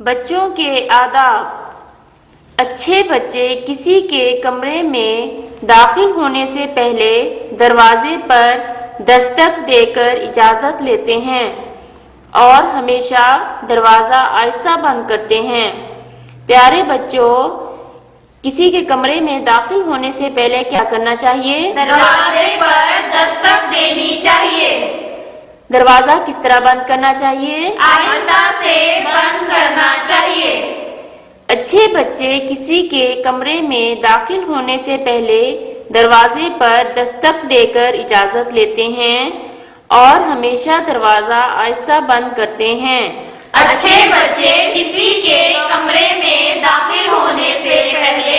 بچوں کے آداب۔ اچھے بچے کسی کے کمرے میں داخل ہونے سے پہلے دروازے پر دستک دے کر اجازت لیتے ہیں اور ہمیشہ دروازہ آہستہ بند کرتے ہیں۔ پیارے بچوں، کسی کے کمرے میں داخل ہونے سے پہلے کیا کرنا چاہیے؟ دروازے پر دستک دینی چاہیے۔ دروازہ کس طرح بند کرنا چاہیے؟ آہستہ سے بند کرنا چاہیے۔ اچھے بچے کسی کے کمرے میں داخل ہونے سے پہلے دروازے پر دستک دے کر اجازت لیتے ہیں اور ہمیشہ دروازہ آہستہ بند کرتے ہیں۔ اچھے بچے کسی کے کمرے میں داخل ہونے سے پہلے